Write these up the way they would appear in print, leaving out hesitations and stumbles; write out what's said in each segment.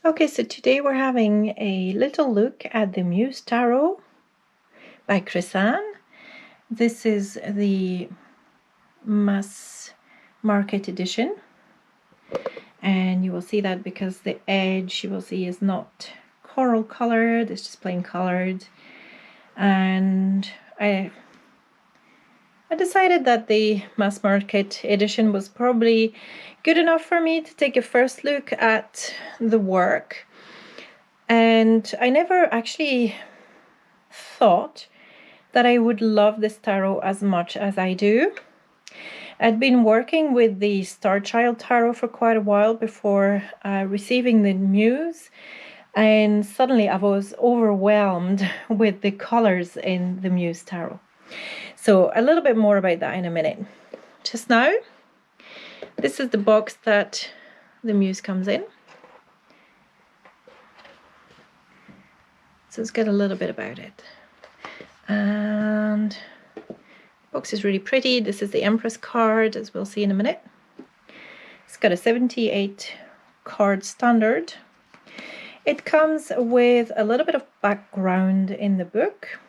Okay, so today we're having a little look at the Muse Tarot by Chrisanne. This is the mass market edition, and you will see that because the edge you will see is not coral colored, it's just plain colored. And I decided that the mass market edition was probably good enough for me to take a first look at the work. And I never actually thought that I would love this tarot as much as I do. I'd been working with the Star Child tarot for quite a while before receiving the Muse, and suddenly I was overwhelmed with the colors in the Muse tarot. So a little bit more about that in a minute. Just now, this is the box that the Muse comes in. So let's get a little bit about it. And the box is really pretty. This is the Empress card, as we'll see in a minute. It's got a 78 card standard. It comes with a little bit of background in the book.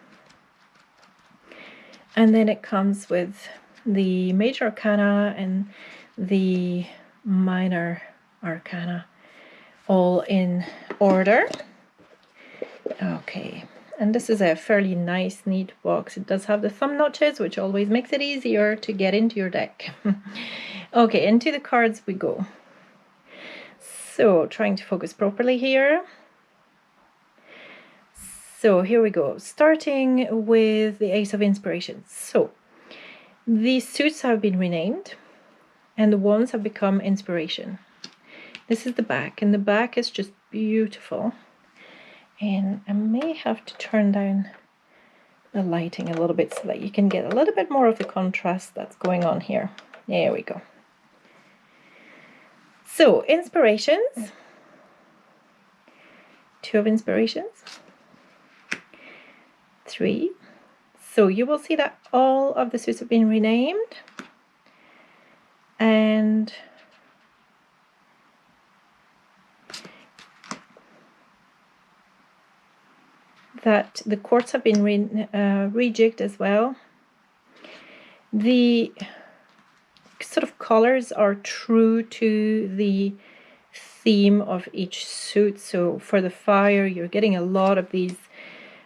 And then it comes with the major arcana and the minor arcana, all in order. Okay, and this is a fairly nice, neat box. It does have the thumb notches, which always makes it easier to get into your deck. Okay, into the cards we go. So, trying to focus properly here. So here we go, starting with the Ace of Inspiration. So these suits have been renamed and the wands have become inspiration. This is the back, and the back is just beautiful. And I may have to turn down the lighting a little bit so that you can get a little bit more of the contrast that's going on here. There we go. So inspirations, 2 of inspirations, 3. So you will see that all of the suits have been renamed, and that the courts have been rejigged as well. The sort of colors are true to the theme of each suit. So for the fire, you're getting a lot of these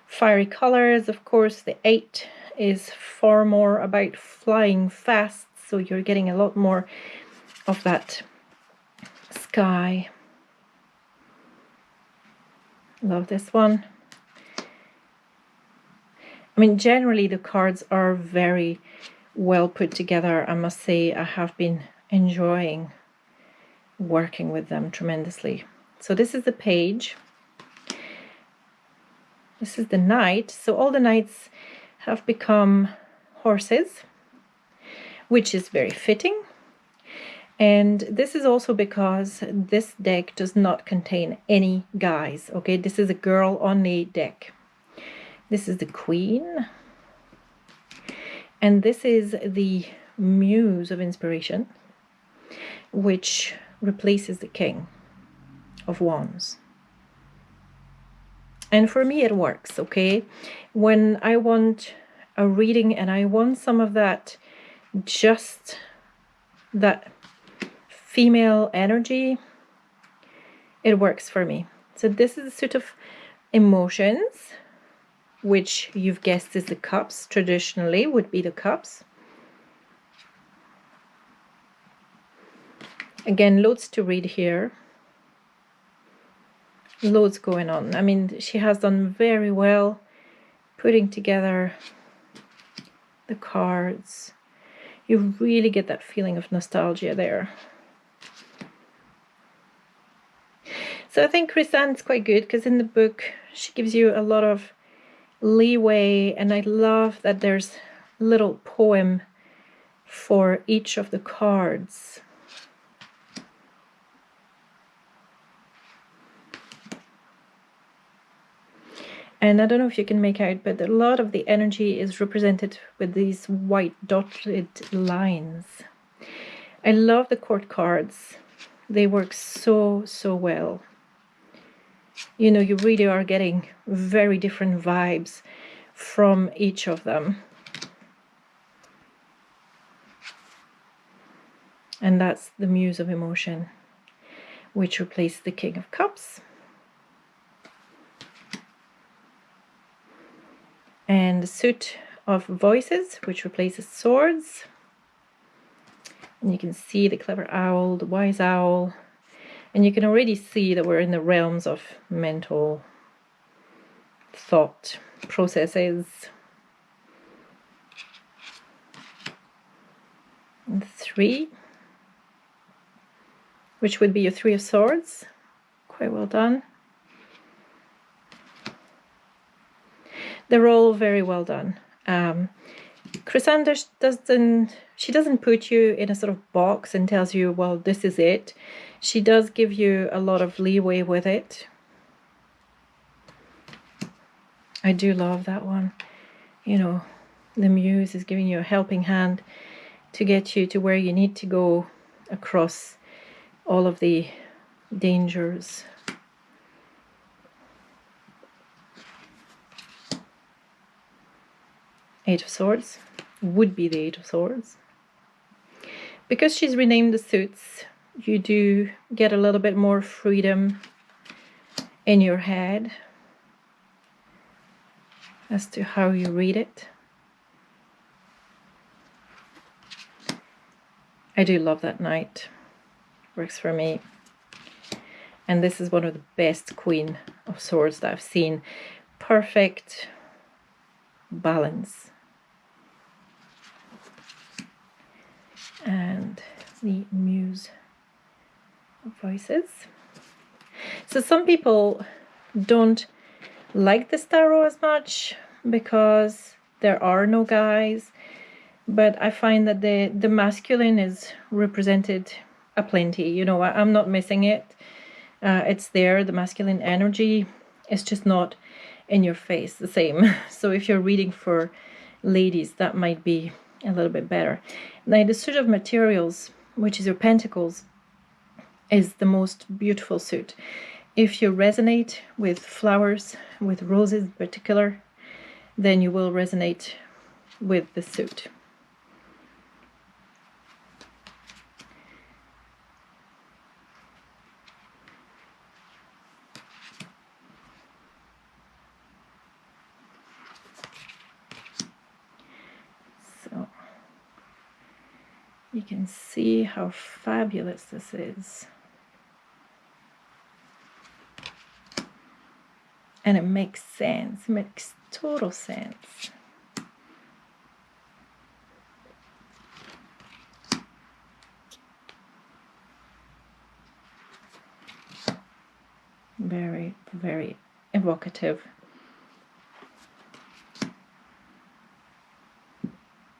fiery colors. Of course, the 8 is far more about flying fast, so you're getting a lot more of that sky. Love this one. I mean, generally the cards are very well put together. I must say I have been enjoying working with them tremendously. So this is the page. This is the knight. So all the knights have become horses, which is very fitting. And this is also because this deck does not contain any guys. Okay, this is a girl only deck. This is the Queen. And this is the Muse of Inspiration, which replaces the King of Wands. And for me it works, okay? When I want a reading and I want some of that, just that female energy, it works for me. So this is a suit of emotions, which you've guessed is the cups, traditionally would be the cups. Again, loads to read here. Loads going on. I mean, she has done very well putting together the cards. You really get that feeling of nostalgia there. So I think Chrisanne's quite good, because in the book she gives you a lot of leeway, and I love that there's a little poem for each of the cards. And I don't know if you can make out, but a lot of the energy is represented with these white dotted lines. I love the court cards. They work so well. you know, you really are getting very different vibes from each of them. And that's the Muse of Emotion, which replaces the King of Cups. And the Suit of Voices, which replaces Swords. And you can see the clever owl, the wise owl. And you can already see that we're in the realms of mental thought processes. And the 3, which would be your 3 of Swords. Quite well done. They're all very well done. Chrysander doesn't put you in a sort of box and tells you, well, this is it. She does give you a lot of leeway with it. I do love that one. You know, the Muse is giving you a helping hand to get you to where you need to go across all of the dangers. Eight of Swords would be the Eight of Swords. Because she's renamed the suits, you do get a little bit more freedom in your head as to how you read it. I do love that Knight. Works for me. And this is one of the best Queen of Swords that I've seen. Perfect balance. And the Muse of Voices. So some people don't like this tarot as much because there are no guys, but I find that the masculine is represented aplenty. You know, I'm not missing it. It's there, the masculine energy. It's just not in your face the same. So if you're reading for ladies, that might be a little bit better. Now the suit of materials, which is your pentacles, is the most beautiful suit. If you resonate with flowers, with roses in particular, then you will resonate with the suit. So you can see how fabulous this is. And it makes sense, it makes total sense. Very, very evocative.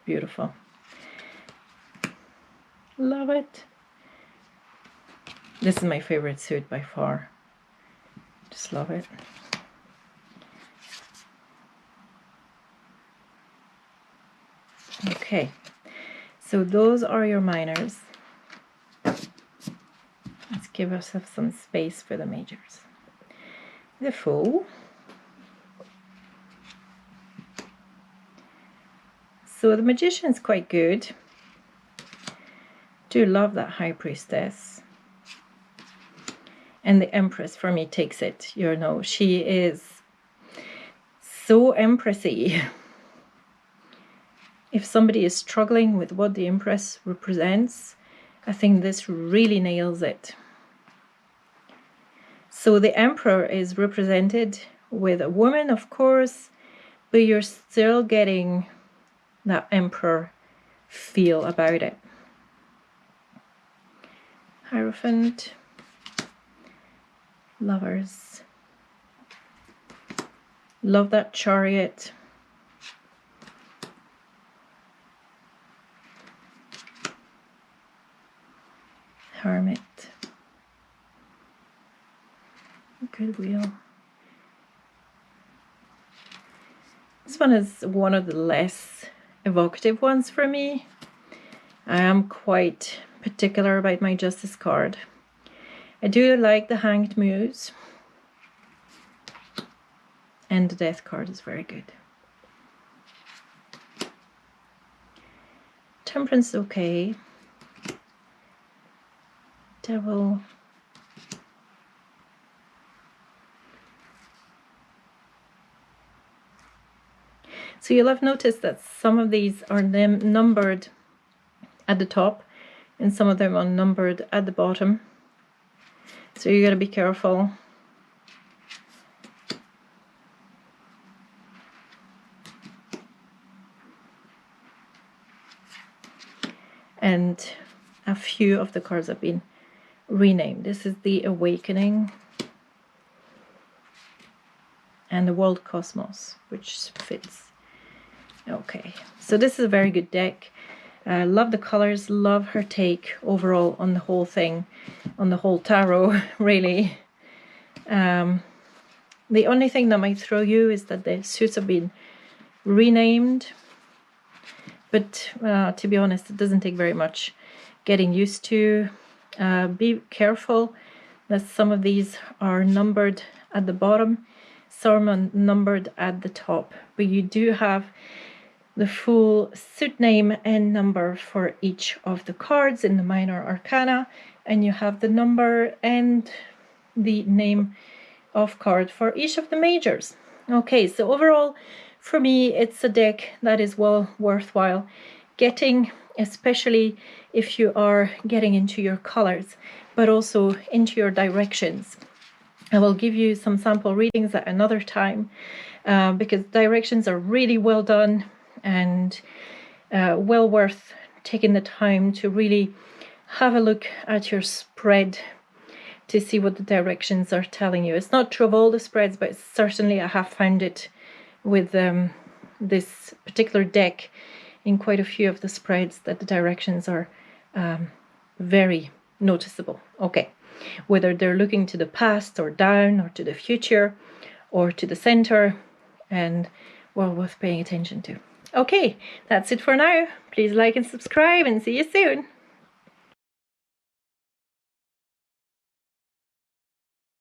Beautiful. Love it. This is my favorite suit by far. Just love it. Okay, so those are your minors. Let's give ourselves some space for the majors. The Fool. So the Magician is quite good. Do love that High Priestess. And the Empress for me takes it. You know, she is so Empressy. If somebody is struggling with what the Empress represents, I think this really nails it. So the Emperor is represented with a woman, of course, but you're still getting that Emperor feel about it. Hierophant, Lovers. Love that Chariot. Hermit. Goodwill. This one is one of the less evocative ones for me. I am quite particular about my Justice card. I do like the Hanged Muse. And the Death card is very good. Temperance is okay. Devil. So you'll have noticed that some of these are numbered at the top and some of them are numbered at the bottom. So you got to be careful. And a few of the cards have been renamed. This is the Awakening and the World Cosmos, which fits. Okay, so this is a very good deck. I love the colors, love her take overall on the whole thing, on the whole tarot, really. The only thing that might throw you is that the suits have been renamed. But to be honest, it doesn't take very much getting used to. Be careful that some of these are numbered at the bottom, some are numbered at the top. But you do have the full suit name and number for each of the cards in the minor arcana, and you have the number and the name of card for each of the majors. Okay, so overall, for me, it's a deck that is well worthwhile getting, especially if you are getting into your colors, but also into your directions. I will give you some sample readings at another time because directions are really well done and well worth taking the time to really have a look at your spread to see what the directions are telling you. It's not true of all the spreads, but certainly I have found it with this particular deck in quite a few of the spreads that the directions are very noticeable. Okay, whether they're looking to the past or down or to the future or to the center, and well worth paying attention to. Okay, that's it for now. Please like and subscribe and see you soon.